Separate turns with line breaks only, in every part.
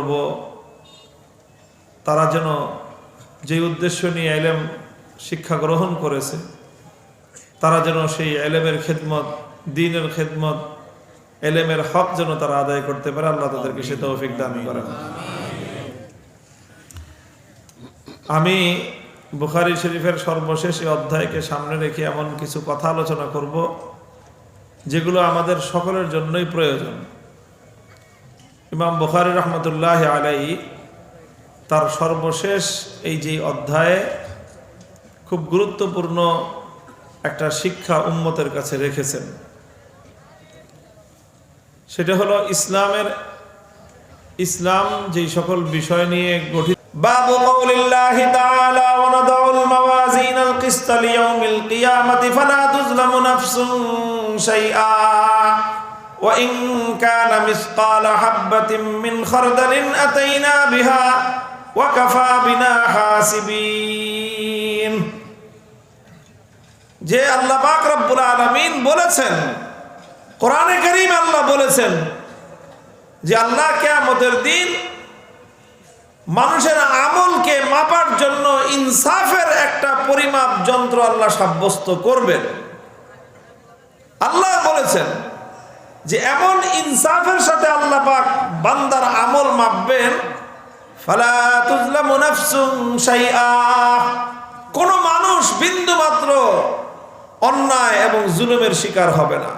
করব, তারা যেন যে উদ্দেশ্য নিয়ে ইলম শিক্ষা গ্রহণ করেছে তারা যেন সেই ইলমের খেদমত, দ্বীনের খেদমত, ইলমের হক যেন তারা আদায় করতে পারে। আল্লাহ তাদেরকে সে তৌফিক দান করেন। আমি বুখারী শরীফের সর্বশেষ অধ্যায়কে সামনে রেখে এমন কিছু কথা আলোচনা করব যেগুলো আমাদের সকলের জন্যই প্রয়োজন। ইমাম বুখারী রহমতুল্লাহ আলাইহি তার সর্বশেষ এই যে অধ্যায়ে খুব গুরুত্বপূর্ণ একটা শিক্ষা উম্মতের কাছে রেখেছেন। সেটা হলো ইসলাম যে সকল বিষয় নিয়ে গঠিত। বাবু কওলিল্লাহি তাআলা ওয়া নাদাউল মাওয়াজিনাল কিসতা লিয়াউমিল কিয়ামাতি ফালা তুজলামু নাফসুন শাইআ ওয়া ইন কানা মিসকালা হাববাতিন মিন খারদালিন আতাইনা বিহা ওয়া কাফা বিনা হাসিবিন। যে আল্লাহ পাক রব্বুল আলামিন বলেছেন, কোরআনে কারীমে আল্লাহ বলেছেন যে আল্লাহ কিয়ামতের দিন মানুষের আমলকে মাপার জন্য ইনসাফের একটা পরিমাপ যন্ত্র আল্লাহ সাব্যস্ত করবেন। আল্লাহ বলেছেন যে এমন ইনসাফের সাথে আল্লাহ পাক বান্দার আমল মাপবেন, ফালা তুজলামু নাফসুন শাইআ, কোন মানুষ বিন্দু মাত্র অন্যায় এবং জুলুমের শিকার হবে না।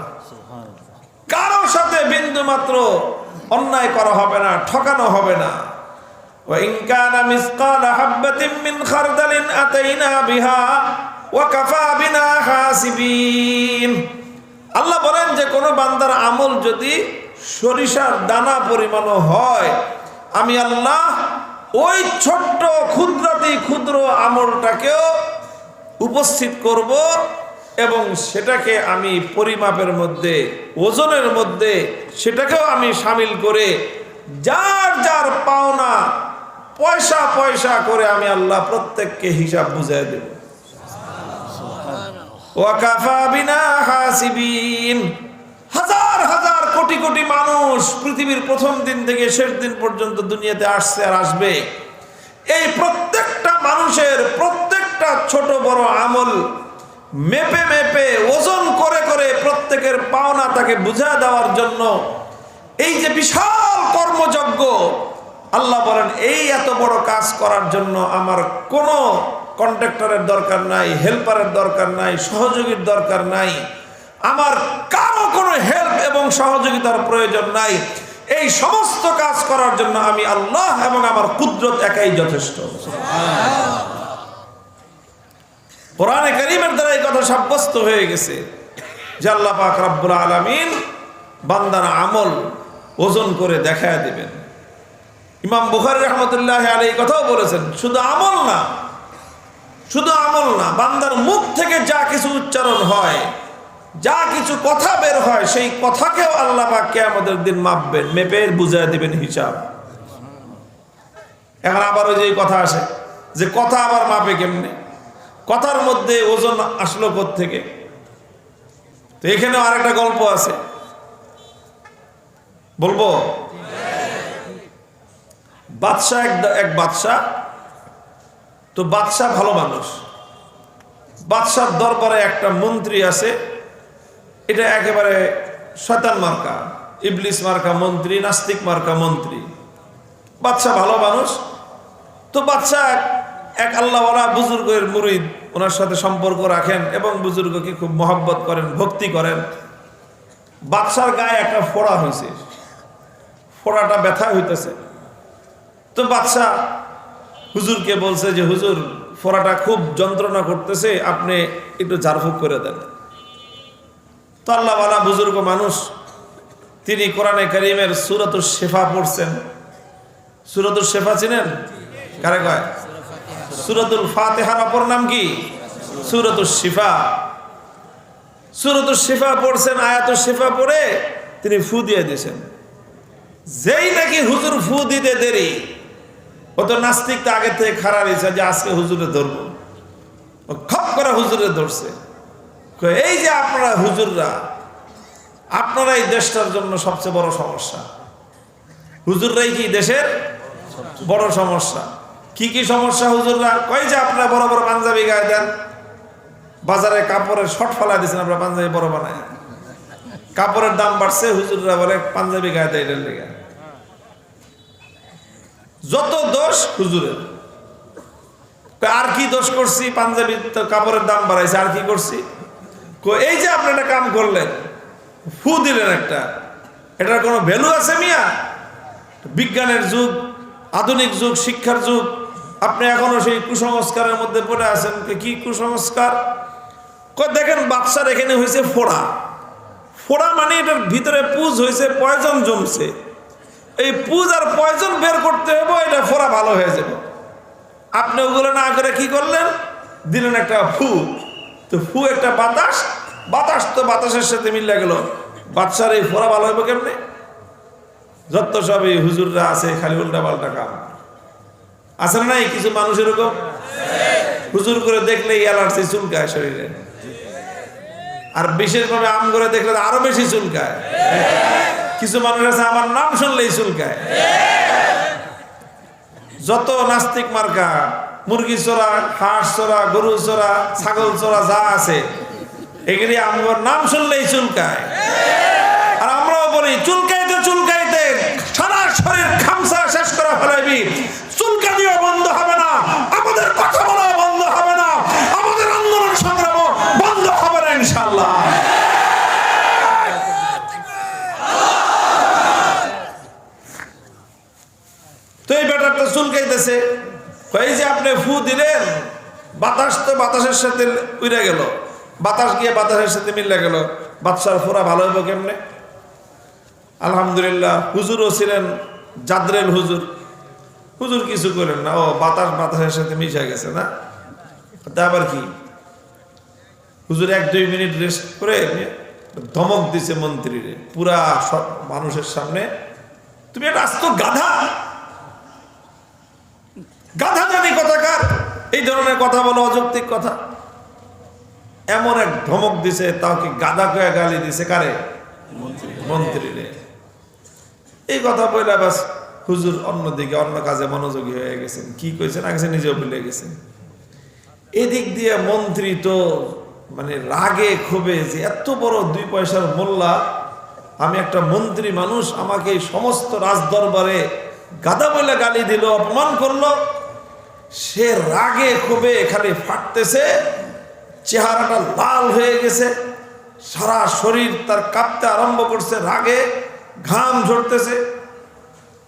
কারো সাথে বিন্দু মাত্র অন্যায় করা হবে না, ঠকানো হবে না। ওয়া ইন কানা মিসকালা হাববাতিন মিন খারদালিন আতাইনা বিহা ওয়া কাফা বিনা হাসিবিন। আল্লাহ বলেন যে কোন বান্দার আমল যদি সরিষার দানা পরিমাণও হয়, আমি আল্লাহ ওই ছোট্ট ক্ষুদ্রাতি ক্ষুদ্র আমলটাকেও উপস্থিত করব এবং সেটাকে আমি পরিমাপের মধ্যে, ওজনের মধ্যে সেটাকেও আমি শামিল করে যার যার পাওনা পয়সা পয়সা করে আমি আল্লাহ প্রত্যেককে হিসাব বুঝাই দেব। ওয়া কাফা বিনা হাসিবিন। হাজার হাজার কোটি কোটি মানুষ পৃথিবীর প্রথম দিন থেকে শেষ দিন পর্যন্ত দুনিয়াতে আসছে আর আসবে। এই প্রত্যেকটা মানুষের প্রত্যেকটা ছোট বড় আমল মেপে মেপে ওজন করে করে প্রত্যেকের পাওনা তাকে বুঝা দেওয়ার জন্য এই যে বিশাল কর্মযজ্ঞ, আল্লাহ বলেন এই এত বড় কাজ করার জন্য আমার কোনো কন্ট্রাক্টরের দরকার নাই, হেল্পারের দরকার নাই, সহযোগীর দরকার নাই, আমার কারো কোনো হেল্প এবং সহযোগিতার প্রয়োজন নাই। এই সমস্ত কাজ করার জন্য আমি আল্লাহ এবং আমার কুদরত একাই যথেষ্ট। কোরআনে কারীমের দ্বারা এই কথা সাব্যস্ত হয়ে গেছে যে আল্লাহ পাক রব্বুল আলামিন বান্দার আমল ওজন করে দেখায় দিবেন। ইমাম বুখারী রাহমাতুল্লাহি আলাইহি কথাও বলেছেন, শুধু আমল না, বান্দার মুখ থেকে যা কিছু উচ্চারণ হয়, যা কিছু কথা বের হয়, সেই কথাকেও আল্লাহ পাক কিয়ামতের দিন মাপবেন, মেপে বুঝায় দিবেন হিসাব। এখন আবার ওই যে কথা আসে যে কথা আবার মাপে কেমনে, কথার মধ্যে ওজন আসলো কোত্থেকে? তো এখানেও আরেকটা গল্প আছে, বলবো। বাদশাহ এক বাদশাহ, তো বাদশাহ ভালো মানুষ। বাদশার দরবারে একটা মন্ত্রী আছে, এটা একেবারে শয়তান মার্কা, ইবলিস মার্কা মন্ত্রী, নাস্তিক মার্কা মন্ত্রী। বাদশাহ ভালো মানুষ। তো বাদশাহ এক আল্লাহওয়ালা বুজুর্গের মুরিদ, ওনার সাথে সম্পর্ক রাখেন এবং বুজুর্গকে খুব মহব্বত করেন, ভক্তি করেন। বাদশার গায়ে একটা ফোড়া হয়েছে, ফোড়াটা ব্যথা হইতেছে। তো বাদশাহ হুজুরকে বলছে যে হুজুর, ফোড়াটা খুব যন্ত্রণা করতেছে, আপনি একটু ঝাড়ফুঁক করে দেন। তো আল্লাহওয়ালা বুজুর্গ মানুষ, তিনি কোরআনে কারীমের সূরাতুশ শিফা পড়ছেন। সূরাতুশ শিফা চিনেন? কারে কয়? সূরাতুল ফাতিহার অপর নাম কি? সূরাতুশ শিফা। সূরাতুশ শিফা পড়ছেন, আয়াতুশ শিফা পড়ে তিনি ফু দিয়ে দিয়েছেন। যেই নাকি হুজুর ফু দিতে দেরি, ও তো নাস্তিক, তো আগে থেকে খাড়া রয়েছে যে আজকে হুজুরে ধরবো। ও খপ করে হুজুরে ধরছে। এই যে আপনারা হুজুররা, আপনারা এই দেশটার জন্য সবচেয়ে বড় সমস্যা। হুজুররাই কি দেশের বড় সমস্যা। কি কি সমস্যা হুজুররা কই যে আপনারা বড় বড় পাঞ্জাবি গায়ে দেন, বাজারে কাপড়ের শর্ট ফেলা দিয়েছেন, আপনারা পাঞ্জাবি বড় বানায়, কাপড়ের দাম বাড়ছে, হুজুররা বলে পাঞ্জাবি গায়ে দেয় এটার লেগে। যত দোষ হুজুরের। আর কি দোষ করছি? পাঞ্জাবি তো কাপড়ের দাম বাড়াইছে, আর কি করছি? এই যে আপনি একটা কাম করলেন, ফু দিলেন একটা, এটার কোনো ভ্যালু আছে মিয়া? বিজ্ঞানের যুগ, আধুনিক যুগ, শিক্ষার যুগ, আপনি এখনো সেই কুসংস্কারের মধ্যে পড়ে আছেন। কি কুসংস্কার? দেখেন বাচ্চার এখানে হয়েছে ফোড়া, ফোড়া মানে এটার ভিতরে পুজ হয়েছে, পয়জন জমছে, এই পুজ আর পয়জন বের করতে হবে, এটা ফোড়া ভালো হয়ে যাবে। আপনি ওগুলো না করে কি করলেন? দিলেন একটা ফু। তো ফু একটা বাতাস, বাতাস তো বাতাসের সাথে মিলে গেল, বাচ্চার এই ফোড়া ভালো হবে কেমনে? যত সব এই হুজুররা আছে খালি উল্টা পাল্টা কাম আছে না? নাই কিছু মানুষ এরকম হুজুর করে দেখলে অ্যালার্জি চুলকায় শরীরে, আর বিশেষভাবে আম করে দেখলে আরো বেশি চুলকায়। কিছু মানুষ আছে আমার নাম শুনলেই চুলকায়। যত নাস্তিক মার্কা, মুরগি চোরা, হাঁস চোরা, গরু চোরা, ছাগল চোরা যা আছে, এগুলি আমার নাম শুনলেই চুলকায়। আর আমরাও বলি চুলকাইতে চুলকাইতে সারা শরীর খামসা শেষ করা ফেলাইবি, চুলকা দিয়েও বন্ধ হবে না, আমাদের কথা বলাও বন্ধ হবে না, আমাদের আন্দোলন সংগ্রাম বন্ধ হবে না ইনশাআল্লাহ। তো এই ব্যাটারটা চুলকাইতেছে, এই যে আপনি ফু দিলেন, বাতাস তো বাতাসের সাথে উড়ে গেল, বাতাস গিয়ে বাতাসের সাথে মিলে গেল, বাচ্চার ফোড়া ভালো হইব কেমনে? আলহামদুলিল্লাহ হুজুরও ছিলেন জাদরেল হুজুর, হুজুর কিছু করেন না, ও বাতাস বাতাসের সাথে মিশে গেছে না, তা আবার কি? হুজুর 1-2 মিনিট রেস্ট করে ধমক দিছে মন্ত্রীরে পুরা সব মানুষের সামনে, তুমি একটা আস্ত গাধা, গাধা জানি কথাকার, এই ধরনের কথা বলো, অযৌক্তিক কথা। এমন এক ধমক দিছে, তাও কি গাধা কয়ে গালি দিছে কারে? মন্ত্রীরে। এই কথা বলে বাস হুজুর অন্যদিকে অন্য কাজে মনোযোগী হয়ে গেছেন। কি কইছেন আগে নিজেও ভুলে গেছেন। এদিক দিয়ে মন্ত্রী তো মানে রাগে ক্ষোভে, যে এত বড় 2 পয়সার মোল্লা, আমি একটা মন্ত্রী মানুষ, আমাকে এই সমস্ত রাজদরবারে গাধা বলে গালি দিল, অপমান করলো। সে রাগে ক্ষোভে খালি ফাটতেছে, চেহারাটা লাল হয়ে গেছে, সারা শরীর তার কাঁপতে আরম্ভ করছে, রাগে ঘাম ঝরতেছে।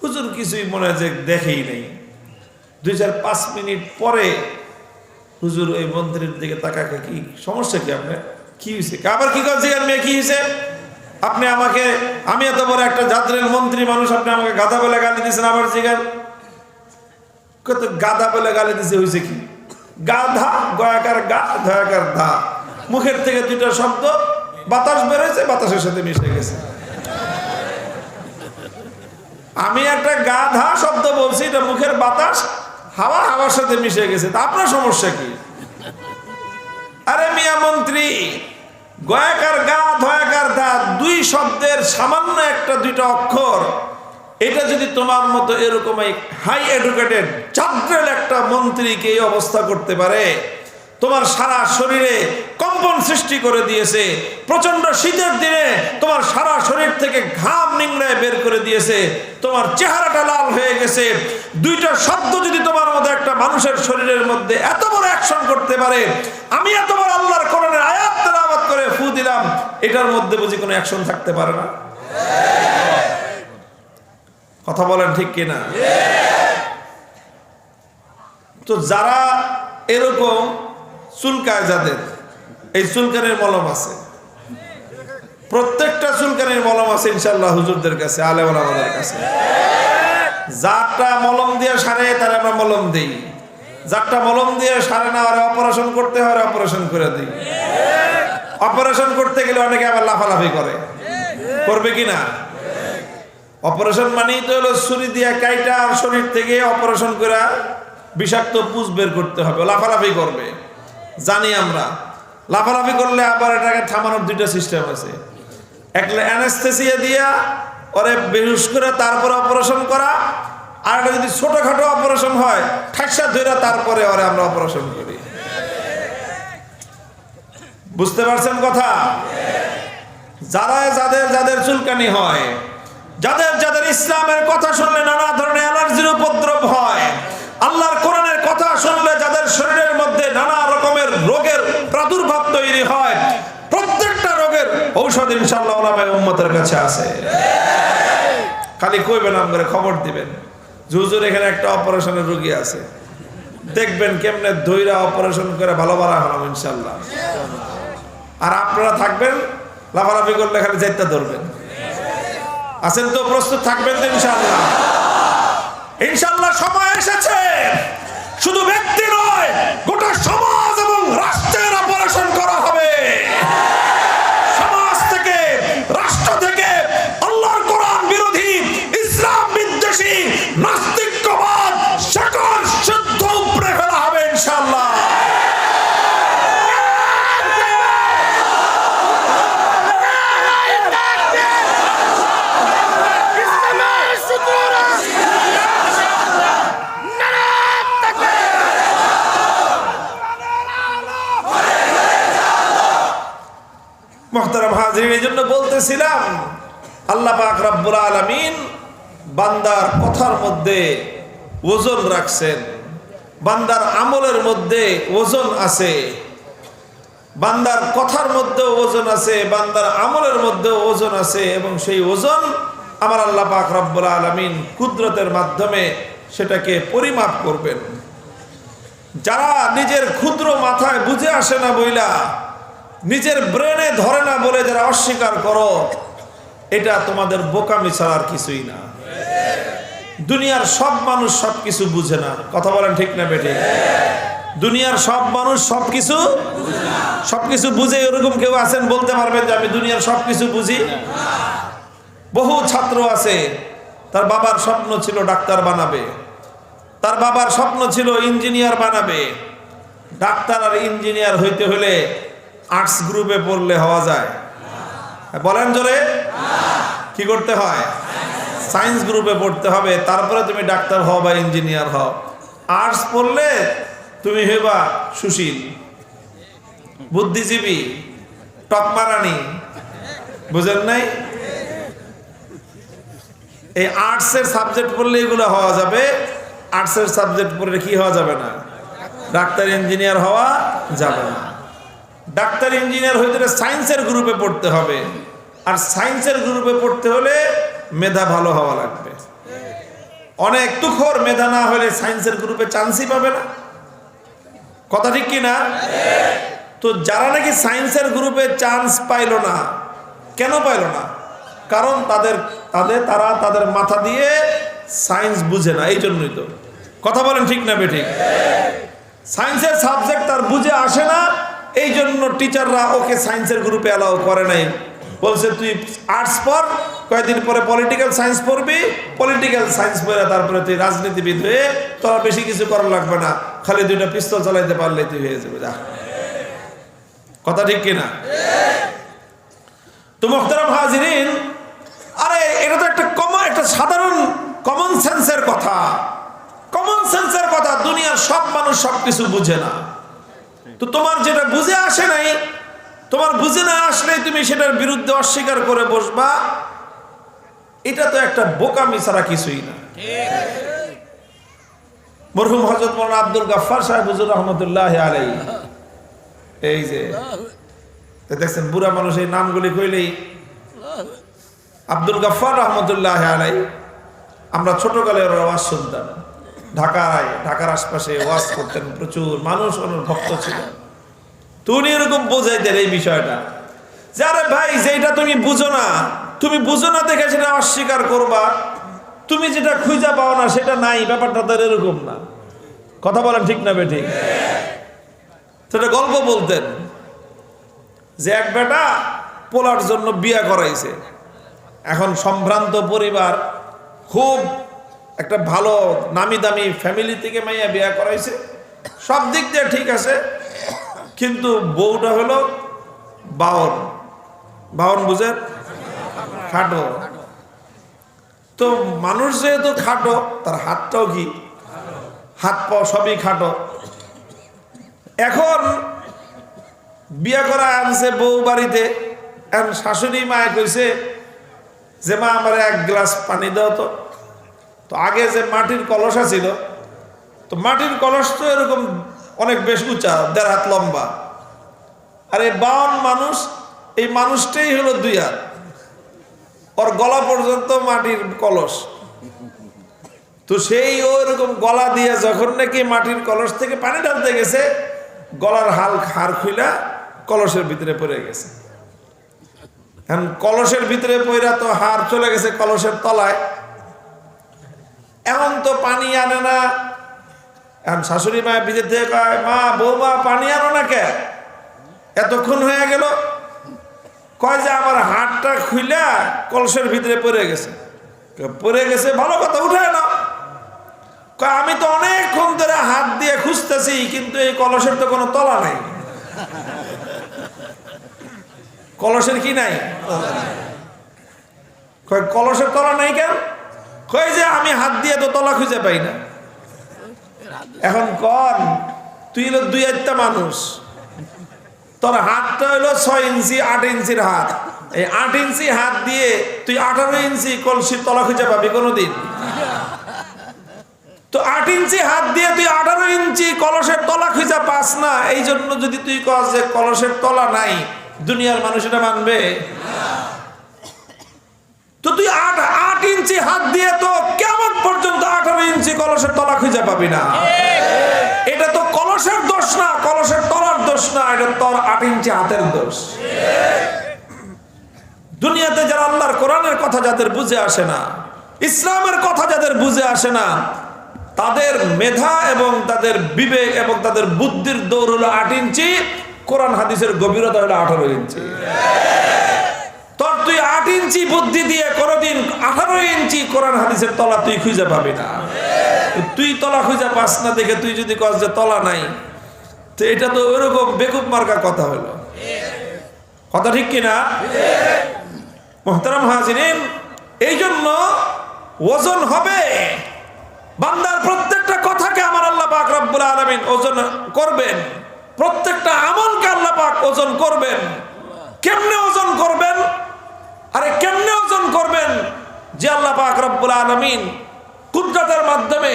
হুজুর কিছুই মনে হয় যে দেখেই নেই। 2-4-5 মিনিট পরে হুজুর ওই মন্ত্রীর দিকে তাকাকে, কি সমস্যা কি আপনার? কি হয়েছে? আবার কি করছে? মেয়ে কি হয়েছে? আপনি আমাকে, আমি এত বড় একটা জাদরেল মন্ত্রী মানুষ, আপনি আমাকে গাধা বলে গালি দিয়েছেন, আবার জিগান কত গাধা বলে গালি দিছে, হয়েছে কি? গাধা, গয়াকার গা, ধয়াকার ধা, মুখের থেকে 2টা শব্দ, বাতাস বেরোয়েছে, বাতাসের সাথে মিশে গেছে। আমি একটা গাধা শব্দ বলছি, এটা মুখের বাতাস, হাওয়া হাওয়ার সাথে মিশে গেছে, তা আপনার সমস্যা কি? আরে মিয়া মন্ত্রী, গয়াকার গা, ধয়াকার ধা, 2 শব্দের সামান্য 1-2টা অক্ষর, এটা যদি তোমার মতো এরকম হাই এডুকেটেড জাদরেল একটা মন্ত্রীকে এই অবস্থা করতে পারে, তোমার সারা শরীরে কম্পন সৃষ্টি করে দিয়েছে, প্রচন্ড শীতের দিনে তোমার সারা শরীর থেকে ঘাম নিংড়ায় বের করে দিয়েছে, তোমার চেহারাটা লাল হয়ে গেছে, 2টা শব্দ যদি তোমার মধ্যে একটা মানুষের শরীরের মধ্যে এত বড় অ্যাকশন করতে পারে, আমি এত বড় আল্লাহর কোরআনের আয়াত তেলাওয়াত করে ফু দিলাম, এটার মধ্যে বুঝি কোনো অ্যাকশন থাকতে পারে না? কথা বলেন ঠিক কিনা? তো যারা এরকম চুলকায়, যাদের এই চুলকানির মলম আছে, প্রত্যেকটা চুলকানির মলম আছে ইনশাআল্লাহ হুজুরদের কাছে, আলেম ওলামাদের কাছে। যারটা মলম দিয়ে সারে তারা আমরা মলম দিই, যারটা মলম দিয়ে সারে না, আর অপারেশন করতে হয়, অপারেশন করে দিই। অপারেশন করতে গেলে অনেকে আবার লাফালাফি করে, করবে কিনা? অপারেশন মানেই তো হলো ছুরি দিয়ে কাইটা শরীর থেকে অপারেশন করে বিষাক্ত পুষ বের করতে হবে, লাফালাফি করবে, জানি আমরা। লাফালাফি করলে আবার এটাকে থামানোর 2টা সিস্টেম আছে, একটা অ্যানেস্থেসিয়া দিয়া ওরে বেহুশ করে তারপরে অপারেশন করা, আর এটা যদি ছোটখাটো অপারেশন হয় ঠাসা ধরে তারপরে ওরে আমরা অপারেশন করি। বুঝতে পারছেন কথা? যাদের যাদের চুলকানি হয়, যাদের ইসলামের কথা শুনলে নানা ধরনের অ্যালার্জির উপদ্রব হয়, আল্লাহর কোরআনের কথা শুনলে যাদের শরীরের মধ্যে নানা রকমের রোগের প্রাদুর্ভাব তৈরি হয়, প্রত্যেকটা রোগের ঔষধ ইনশাআল্লাহ উলামায়ে উম্মতের কাছে আছে। খালি কইবেন, আমাদের খবর দিবেন, হুজুর এখানে একটা অপারেশনের রোগী আছে, দেখবেন কেমনে ধইরা অপারেশন করে ভালো হলাম ইনশাআল্লাহ। আর আপনারা থাকবেন লাফালাফি করলে খালি যাইতে ধরবেন। আছেন তো? প্রস্তুত থাকবেন তো ইনশাআল্লাহ? ইনশাআল্লাহ সময় এসেছে শুধু ব্যক্তি নয়, গোটা সমাজ এবং রাষ্ট্রের অপারেশন করা হবে। সমাজ থেকে, রাষ্ট্র থেকে আল্লাহর কোরআন বিরোধী, ইসলাম বিদ্বেষী, নাস্তিক্যবাদ সকল শুদ্ধ উপড়ে ফেলা হবে ইনশাআল্লাহ। মুহতারাম হাজিরিন, এই জন্য বলতেছিলাম আল্লাহ পাক রব্বুল আলামিন বান্দার কথার মধ্যে ওজন রাখছেন, বান্দার আমলের মধ্যে ওজন আছে, বান্দার কথার মধ্যে ওজন আছে, বান্দার আমলের মধ্যে ওজন আছে, এবং সেই ওজন আমার আল্লাহ পাক রব্বুল আলামিন কুদরতের মাধ্যমে সেটাকে পরিমাপ করবেন। যারা নিজের ক্ষুদ্র মাথায় বুঝে আসে না বইলা, নিজের ব্রেনে ধরে না বলে যারা অস্বীকার করো, এটা তোমাদের বোকামি ছাড়া আর কিছুই না। দুনিয়ার সব মানুষ সবকিছু বুঝে না, কথা বলেন ঠিক না বেঠিক? দুনিয়ার সব মানুষ সবকিছু বুঝে এরকম কেউ আছেন বলতে পারবেন যে আমি দুনিয়ার সবকিছু বুঝি? বহু ছাত্র আছে, তার বাবার স্বপ্ন ছিল ডাক্তার বানাবে, তার বাবার স্বপ্ন ছিল ইঞ্জিনিয়ার বানাবে। ডাক্তার আর ইঞ্জিনিয়ার হইতে হলে আর্টস গ্রুপে পড়লে হওয়া যায়? বলেন জোরে, কি করতে হয়? সায়েন্স গ্রুপে পড়তে হবে, তারপরে তুমি ডাক্তার হও বা ইঞ্জিনিয়ার হও। আর্টস পড়লে তুমি হইবা সুশীল, বুদ্ধিজীবী, টকমারানি, বুঝেন নাই? এই আর্টসের সাবজেক্ট পড়লে এগুলো হওয়া যাবে, আর্টসের সাবজেক্ট পড়লে কি হওয়া যাবে না? ডাক্তার ইঞ্জিনিয়ার হওয়া যাবে না। ডাক্তার ইঞ্জিনিয়ার হইতে হলে সায়েন্সের গ্রুপে পড়তে হবে, আর সায়েন্সের গ্রুপে পড়তে হলে মেধা ভালো হওয়া লাগবে। অনেক তুখোর মেধা না হলে সায়েন্সের গ্রুপে চান্সই পাবে না, কথা ঠিক কি না? তো যারা নাকি সায়েন্সের গ্রুপে চান্স পাইলো না, কেন পাইলো না? কারণ তারা তাদের মাথা দিয়ে সায়েন্স বুঝে না, এই জন্যই তো। কথা বলেন ঠিক না বেঠিক? সায়েন্সের সাবজেক্ট তার বুঝে আসে না, এই জন্য টিচাররা ওকে সায়েন্সের গ্রুপে অ্যালাউ করে নাই। বলছে তুই আর্টস পড়, কয়েকদিন পরে পলিটিক্যাল সায়েন্স পড়বি, পলিটিক্যাল সায়েন্স পড়ে তারপরে তুই রাজনীতিবিদ হয়ে তোর বেশি কিছু করার লাগবে না, খালি দুইটা পিস্তল চালাইতে পারলে তুই হয়ে যাবে। যা, কথা ঠিক কিনা? তো মুহতারাম হাজিরিন, আরে এটা তো একটা সাধারণ কমন সেন্সের কথা, কমন সেন্সের কথা। দুনিয়ার সব মানুষ সবকিছু বুঝে না। তো তোমার যেটা বুঝে আসে নাই, তোমার বুঝে না আসলে তুমি সেটার বিরুদ্ধে অস্বীকার করে বসবা, এটা তো একটা বোকামি ছাড়া কিছুই না। মরহুম হযরত মাওলানা আব্দুল গাফফার সাহেব হুজুর রহমতুল্লাহ আলাইহি, এই যে দেখছেন বুড়া মানুষ, এই নামগুলি কইলেই আব্দুল গাফফার রহমতুল্লাহ আলাইহি, আমরা ছোটকালে ওর আওয়াজ শুনতাম। ঢাকার আশপাশে ওয়াজ করতেন, প্রচুর মানুষ ওনার ভক্ত ছিল। তো উনি এরকম বোঝাইতেন এই বিষয়টা, যে আরে ভাই, যেটা তুমি বুঝো না দেখে সেটা অস্বীকার করবা, তুমি যেটা খুঁজা পাও না সেটা নাই, ব্যাপারটা তো এরকম না। কথা বলেন ঠিক না বেঠিক? সেটা গল্প বলতেন যে এক বেটা পোলার জন্য বিয়া করাইছে। এখন সম্ভ্রান্ত পরিবার, খুব একটা ভালো নামি দামি ফ্যামিলি থেকে মাইয়া বিয়া করাইছে, সব দিক দিয়ে ঠিক আছে, কিন্তু বউটা হলো বাউন বুঝেন, খাটো। তো মানুষ যেহেতু খাটো, তার হাতটাও কি, হাত পা সবই খাটো। এখন বিয়ে করা আনছে বউ বাড়িতে, এখন শাশুড়ি মায়ে কইছে যে মা আমার এক গ্লাস পানি দাও তো। তো আগে যে মাটির কলস ছিল, তো মাটির কলস তো এরকম অনেক বেশ উঁচা, 1.5 হাত লম্বা, আর এই 52 মানুষ, এই মানুষটাই হলো 2 হাত, ওর গলা পর্যন্ত মাটির কলস। তো সেই ওইরকম গলা দিয়ে যখন নাকি মাটির কলস থেকে পানি ঢালতে গেছে, গলার হাড় খুইলা কলসের ভিতরে পড়ে গেছে। এখন কলসের ভিতরে পড়া তো হাড় চলে গেছে কলসের তলায়, এমন তো পানি আনে না। এখন শাশুড়ি মা ভিতর থেকে কয়, মা বৌমা পানি আনো না কে, এতক্ষণ হয়ে গেল। কয় যে আমার হাড়টা খুইলা কলসের ভিতরে পড়ে গেছে। পড়ে গেছে ভালো কথা, উঠে না। কয় আমি তো অনেকক্ষণ ধরে হাত দিয়ে খুঁজতেছি, কিন্তু এই কলসের তো কোনো তলা নাই। কলসের কি নাই? কয় কলসের তলা নাই কেন? কয় যে আমি হাত দিয়ে তো তলা খুঁজে পাই না। এখন কন, তুই হলো 2 হাতটা মানুষ, তোর হাতটা হলো 6 ইঞ্চি 8 ইঞ্চির হাত। এই 8 ইঞ্চি হাত দিয়ে তুই 18 ইঞ্চি কলসির তলা খুঁজে পাবি কোনোদিন? তো 8 ইঞ্চি হাত দিয়ে তুই 18 ইঞ্চি কলসের তলা খুঁজে পাস না। এই জন্য যদি তুই কস যে কলসের তলা নাই, দুনিয়ার মানুষ এটা মানবে? তো তুই 8 ইঞ্চি হাত দিয়ে তো কেমন পর্যন্ত 18 ইঞ্চি কলসের তলা খুঁজে পাবি না। এটা তো কলসের দোষ না, কলসের তলার দোষ না, এটা তোর 8 ইঞ্চি হাতের দোষ। দুনিয়াতে যারা আল্লাহর কোরআনের কথা যাদের বুঝে আসে না, ইসলামের কথা যাদের বুঝে আসে না, তাদের মেধা এবং তাদের বিবেক এবং তাদের বুদ্ধির দৌড় হলো 8 ইঞ্চি, কোরআন হাদিসের গভীরতা হলো 18 ইঞ্চি। তোর তুই 8 ইঞ্চি বুদ্ধি দিয়ে কোনোদিন 18 ইঞ্চি কোরআন হাদিসের তলা তুই খুঁজে পাবি না। তুই তলা খুঁজে পাস না দেখে তুই যদি কস যে তলা নাই, তো এটা তো ওইরকম বেকুব মার্কা কথা হলো। কথা ঠিক কিনা? মুহতারাম হাজিরিন, এই জন্য ওজন হবে। বান্দার প্রত্যেকটা কথাকে আমার আল্লাহ পাক রব্বুল আলামিন ওজন করবেন, প্রত্যেকটা আমলকে আল্লাহ পাক ওজন করবেন। কেমনে ওজন করবেন? আরে কেমনে ওজন করবেন? যে আল্লাহ পাক রব্বুল আলামিন কুদরতের মাধ্যমে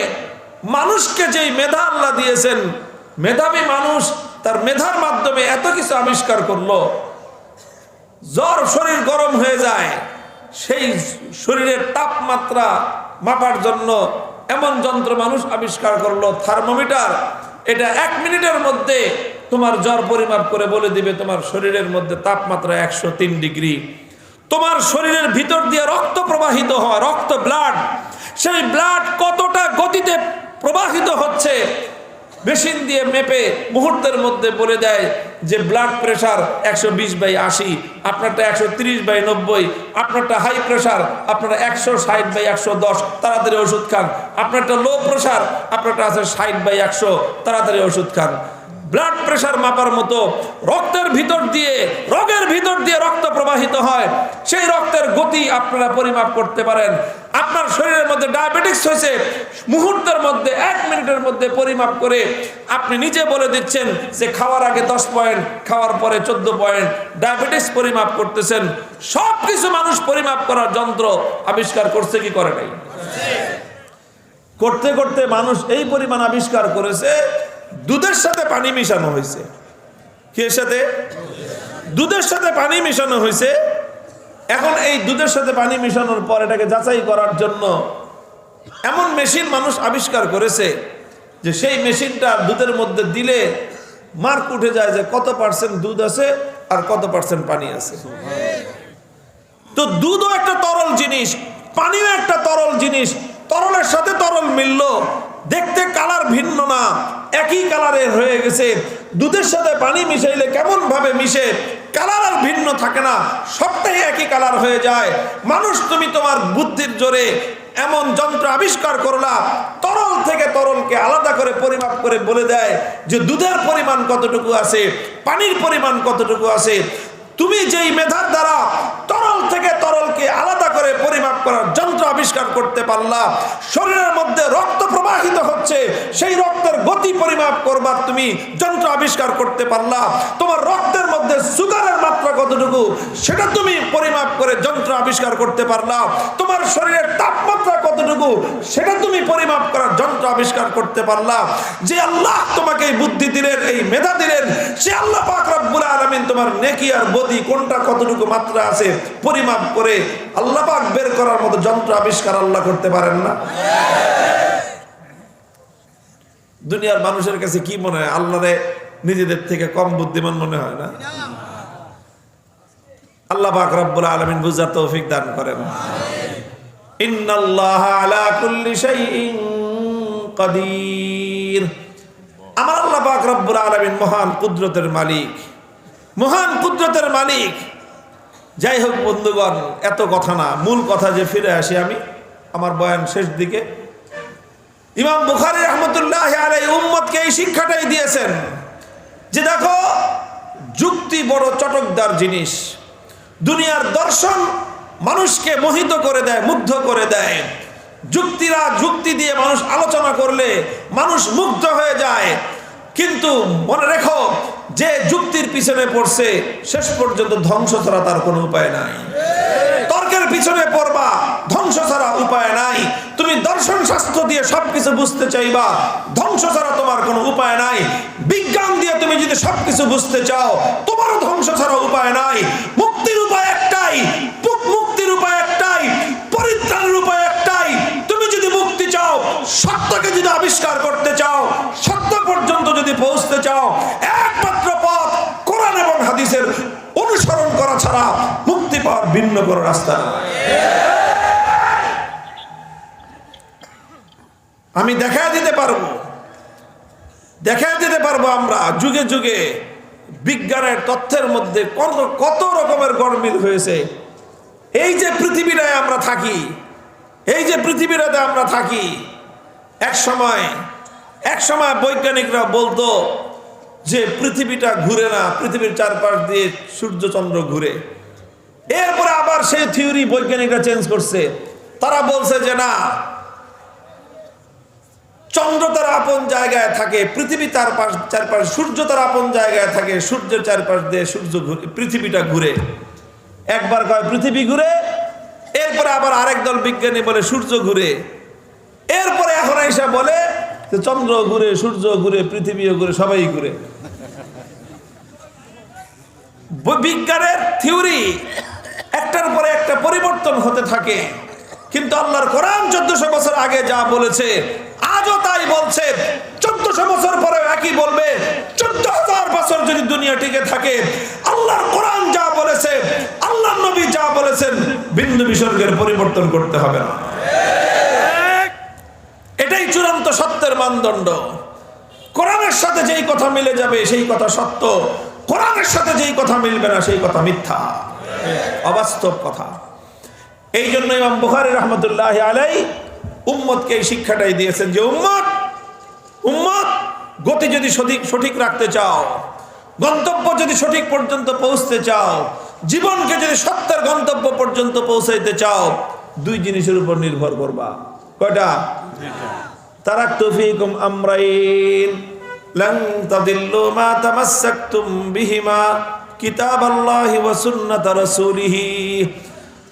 মানুষকে যেই মেধা আল্লাহ দিয়েছেন, মেধাবী মানুষ তার মেধার মাধ্যমে এত কিছু আবিষ্কার করলো। জ্বর, শরীর গরম হয়ে যায়, সেই শরীরের তাপমাত্রা মাপার জন্য এমন যন্ত্র মানুষ আবিষ্কার করলো, থার্মোমিটার। এটা 1 মিনিটের মধ্যে তোমার জ্বর পরিমাপ করে বলে দিবে তোমার শরীরের মধ্যে তাপমাত্রা 103 ডিগ্রি। তোমার শরীরের ভিতর দিয়ে রক্ত প্রবাহিত হয়, রক্ত, ব্লাড, সেই ব্লাড কতটা গতিতে প্রবাহিত হচ্ছে মেশিন দিয়ে মেপে মুহূর্তের মধ্যে বলে দেয় যে ব্লাড প্রেশার 120/80, আপনারটা 130/90, আপনারটা হাই প্রেশার, আপনারা 160/110, তাড়াতাড়ি ওষুধ খান। আপনারটা লো প্রেশার, আপনারটা আছে 60/100, তাড়াতাড়ি ওষুধ খান। ব্লাড প্রেশার মাপার মতো রক্তের ভিতর দিয়ে, রগের ভিতর দিয়ে রক্ত প্রবাহিত হয়, সেই রক্তের গতি আপনারা পরিমাপ করতে পারেন। আপনার শরীরের মধ্যে ডায়াবেটিস হয়েছে, মুহূর্তের মধ্যে 1 মিনিটের মধ্যে পরিমাপ করে আপনি নিজে বলে দিচ্ছেন যে খাওয়ার আগে 10 পয়েন্ট, খাওয়ার পরে 14 পয়েন্ট, ডায়াবেটিস পরিমাপ করতেছেন। সব কিছু মানুষ পরিমাপ করার যন্ত্র আবিষ্কার করছে কি করে নাই? করতে করতে মানুষ এই পরিমাণ আবিষ্কার করেছে, দুধের সাথে পানি মিশানো হয়েছে। কিসের সাথে? দুধের সাথে পানি মিশানো হয়েছে। এখন এই দুধের সাথে পানি মিশানোর পর এটাকে যাচাই করার জন্য এমন মেশিন মানুষ আবিষ্কার করেছে যে সেই মেশিনটা দুধের মধ্যে দিলে মার্ক উঠে যায় যে কত পার্সেন্ট দুধ আছে আর কত পার্সেন্ট পানি আছে। তো দুধও একটা তরল জিনিস, পানিও একটা তরল জিনিস, তরলের সাথে তরল মিলল, দেখতে কালার ভিন্ন না, একই কালারের হয়ে গেছে। দুধের সাথে পানি মিশাইলে কেমন ভাবে মিশে, কালার আর ভিন্ন থাকে না, সবটাই একই কালার হয়ে যায়। মানুষ তুমি তোমার বুদ্ধির জোরে এমন যন্ত্র আবিষ্কার করলা, তরল থেকে তরলকে আলাদা করে পরিমাপ করে বলে দেয় যে দুধের পরিমাণ কতটুকু আছে, পানির পরিমাণ কতটুকু আছে। তুমি যেই মেধার দ্বারা তরল থেকে তরলকে আলাদা করে পরিমাপ করার যন্ত্র আবিষ্কার করতে পারলা, শরীরের মধ্যে রক্ত প্রবাহিত হচ্ছে, সেই রক্তের গতি পরিমাপ করবার তুমি যন্ত্র আবিষ্কার করতে পারলা, তোমার রক্তের মধ্যে সুগারের মাত্রা কতটুকু সেটা তুমি পরিমাপ করে যন্ত্র আবিষ্কার করতে পারলা, তোমার শরীরের তাপমাত্রা কতটুকু সেটা তুমি পরিমাপ করার যন্ত্র আবিষ্কার করতে পারলা। যে আল্লাহ তোমাকে এই বুদ্ধি দিলেন, এই মেধা দিলেন, সে আল্লাহ পাক রব্বুল আলামিন তোমার নেকি আর বদি কোনটা কতটুকু মাত্রা আছে পরিমাপ করে আল্লাহ পাক বের করার মতো যন্ত্র আবিষ্কার আল্লাহ করতে পারেন না? দুনিয়ার মানুষের কাছে কি মনে হয়? আল্লাহরে নিজেদের থেকে কম বুদ্ধিমান মনে হয় না? আল্লাহ পাক রব্বুল আলামিন বুঝার তৌফিক দান করেন। ইন্নাল্লাহা আলা কুল্লি শাইইন কাদির। আমার আল্লাহ পাক রব্বুল আলামিন মহান কুদরতের মালিক, মহান কুদরতের মালিক। যাই হোক বন্ধুগণ, এত কথা না, মূল কথা যে ফিরে আসি আমি আমার বয়ান শেষ দিকে। ইমাম বুখারী রাহমাতুল্লাহি আলাইহি উম্মতকে এই শিক্ষাটাই দিয়েছেন যে দেখো, যুক্তি বড় চটকদার জিনিস। দুনিয়ার দর্শন মানুষকে মোহিত করে দেয়, মুগ্ধ করে দেয়। যুক্তি দিয়ে মানুষ আলোচনা করলে মানুষ মুগ্ধ হয়ে যায়। কিন্তু মনে রেখো, যে যুক্তির পিছনে পড়ছে শেষ পর্যন্ত ধ্বংস ছাড়া তার কোনো উপায় নাই। তর্কের পিছনে পড়বা, ধ্বংস ছাড়া উপায় নাই। তুমি দর্শন শাস্ত্র দিয়ে সবকিছু বুঝতে চাইবা, ধ্বংস ছাড়া তোমার কোনো উপায় নাই। বিজ্ঞান দিয়ে তুমি যদি সবকিছু বুঝতে চাও, তোমারও ধ্বংস ছাড়া উপায় নাই। মুক্তির উপায় একটাই, মুক্তির উপায় একটাই, পরিত্রাণের উপায় একটাই। তুমি যদি মুক্তি চাও, সত্যকে যদি আবিষ্কার করতে চাও, সত্য পর্যন্ত যদি পৌঁছতে চাও, একমাত্র পথ কোরআন এবং হাদিসের অনুসরণ করা ছাড়া মুক্তি পাওয়ার ভিন্ন কোনো রাস্তা নেই। আমি দেখায় দিতে পারবো আমরা যুগে যুগে বিজ্ঞানের তথ্যের মধ্যে কত রকমের গরমিল হয়েছে। এই যে পৃথিবীটায় আমরা থাকি, এক সময় বৈজ্ঞানিকরা বলতো যে পৃথিবীটা ঘুরে না, পৃথিবীর চারপাশ দিয়ে সূর্য চন্দ্র ঘুরে। এরপরে আবার সেই থিওরি বৈজ্ঞানিকরা চেঞ্জ করছে। তারা বলছে যে না, চন্দ্র তার আপন জায়গায় থাকে, পৃথিবী চারপাশ সূর্য তার আপন জায়গায় থাকে, সূর্যের চারপাশ দিয়ে পৃথিবীটা ঘুরে। একবার কয় পৃথিবী ঘুরে, এরপরে আবার আরেক দল বিজ্ঞানী বলে সূর্য ঘুরে, এরপরে এখন এসে বলে চন্দ্র ঘুরে, সূর্য ঘুরে, পৃথিবীও ঘুরে, সবাই ঘুরে। বিজ্ঞানের থিওরি একটার পরে একটা পরিবর্তন হতে থাকে, কিন্তু আল্লাহর কোরআন 1400 বছর আগে যা বলেছে আজও তাই বলছে। 1400 বছর পরে একই বলবে। 14,000 বছর যদি দুনিয়া টিকে থাকে, আল্লাহর কোরআন যা বলেছে, আল্লাহর নবী যা বলেছেন, বিন্দু বিসর্গের পরিবর্তন করতে হবে না। এটাই চূড়ান্ত সত্যের মানদণ্ড। কোরআনের সাথে যেই কথা মিলে যাবে সেই কথা সত্য, কোরআনের সাথে যেই কথা মিলবে না সেই কথা মিথ্যা, অবাস্তব কথা। এই জন্য ইমাম বুখারী রাহমাতুল্লাহি আলাইহি উম্মতকে এই শিক্ষাটাই দিয়েছেন যে উম্মত গতি যদি সঠিক রাখতে চাও, গন্তব্য যদি সঠিক পর্যন্ত পৌঁছতে চাও, জীবনকে যদি সত্যের গন্তব্য পর্যন্ত পৌঁছাইতে চাও, দুই জিনিসের উপর নির্ভর করবা। কয়টা? তারাকতু ফীকুম আমরাইন লান তাদিল্লু মা তামাসসাকতুম বিহিমা কিতাবাল্লাহি ওয়া সুন্নাত রাসূলিহি।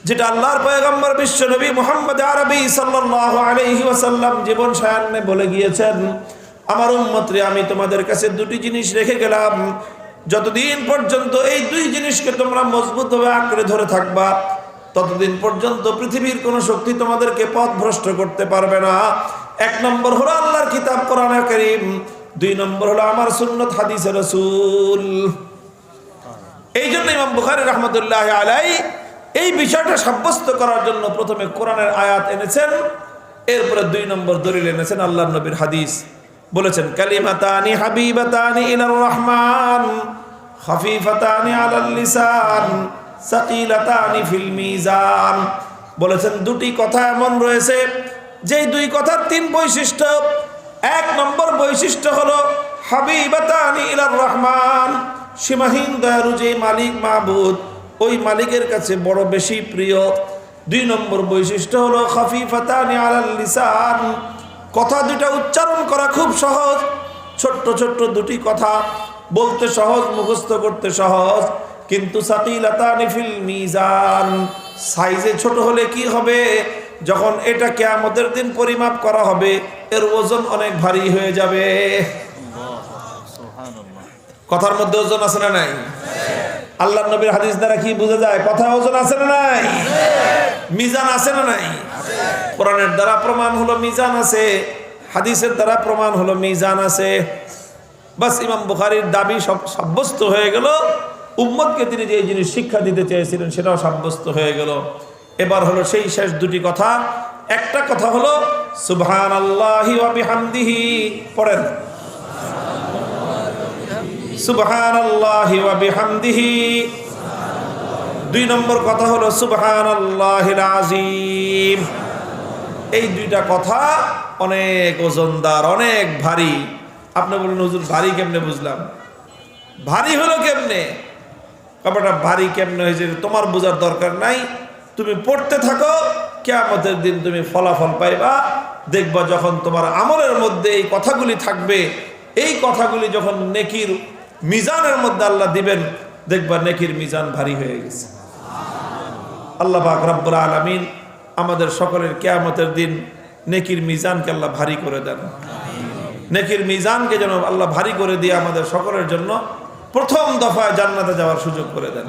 যেটা আল্লাহর পয়গম্বর বিশ্ব নবী মুহাম্মদ আরবি সাল্লাল্লাহু আলাইহি ওয়াসাল্লাম জীবন সায়ান্নে বলে গিয়েছেন, আমার উম্মতরে আমি তোমাদের কাছে দুটি জিনিস রেখে গেলাম, যতদিন পর্যন্ত এই দুই জিনিসকে তোমরা মজবুতভাবে আঁকড়ে ধরে থাকবা, ততদিন পর্যন্ত পৃথিবীর কোন শক্তি তোমাদেরকে পথভ্রষ্ট করতে পারবে না। এক নম্বর হলো আল্লাহর কিতাব কোরআনে কারীম, দুই নম্বর হলো আমার সুন্নাত হাদিসে রাসূল। এই জন্য ইমাম বুখারী রাহমাতুল্লাহি আলাইহি এই বিষয়টা সাব্যস্ত করার জন্য প্রথমে কোরআনের আয়াত এনেছেন, এরপরে দুই নম্বর দলিল এনেছেন আল্লাহর নবীর হাদিস। বলেছেন কালিমাতানি হাবিবাতানি ইলার রহমান খাফিফাতানি আলাল লিসান সাকিলাতানি ফিল মিজান। বলেছেন দুটি কথা এমন রয়েছে যেই দুই কথার তিন বৈশিষ্ট্য। এক নম্বর বৈশিষ্ট্য হলো হাবিবাতানি ইলার রহমান, সীমাহীন দয়ালু যে মালিক মাবুদ, ওই মালিকের কাছে বড় বেশি প্রিয়। 2 নম্বর বৈশিষ্ট্য হলো খাফিফাতানি আলাল লিসান, কথা দুটা উচ্চারণ করা খুব সহজ। ছোট্ট ছোট্ট দুটি কথা বলতে সহজ, মুখস্থ করতে সহজ, কিন্তু সাকিলাতানি ফিল মিজান, সাইজে ছোট হলে কি হবে, যখন এটা কিয়ামতের দিন পরিমাপ করা হবে এর ওজন অনেক ভারী হয়ে যাবে। কথার মধ্যে ওজন আছে না নাই? আল্লাহর নবীর হাদিস দ্বারা কি বোঝা যায়? কথা ওজন আছে না নাই? মিজান আছে না নাই? কোরআনের দ্বারা প্রমাণ হলো মিজান আছে, হাদিসের দ্বারা প্রমাণ হলো মিজান আছে। বাস ইমাম বুখারীর দাবি সব সাব্যস্ত হয়ে গেল, উম্মতকে তিনি যে জিনিস শিক্ষা দিতে চেয়েছিলেন সেটাও সাব্যস্ত হয়ে গেল। এবার হলো সেই শেষ দুটি কথা। একটা কথা হলো সুবহানাল্লাহি ওয়া বিহামদিহি, পড়েন সুবহানাল্লাহি ওয়া বিহামদিহি। 2 নম্বর কথা হলো সুবহানাল্লাহিল আযীম। এই দুইটা কথা অনেক ওজনদার, অনেক ভারী। আপনি বলুন হুজুর ভারী কেমনে বুঝলাম? ভারী হলো কেমনে? ব্যাপারটা ভারী কেমনে হয়েছে তোমার বোঝার দরকার নাই, তুমি পড়তে থাকো, কিয়ামতের দিন তুমি ফলাফল পাইবা। দেখবা যখন তোমার আমলের মধ্যে এই কথাগুলি থাকবে, এই কথাগুলি যখন নেকির মিজানের মধ্যে আল্লাহ দিবেন, দেখবা নেকির মিজান ভারী হয়ে গেছে। আল্লাহ পাক রব্বুল আলামিন আমাদের সকলের কিয়ামতের দিন নেকির মিজানকে আল্লাহ ভারী করে দেন। নেকির মিজানকে যেন আল্লাহ ভারী করে দিয়ে আমাদের সকলের জন্য প্রথম দফায় জান্নাতে যাওয়ার সুযোগ করে দেন।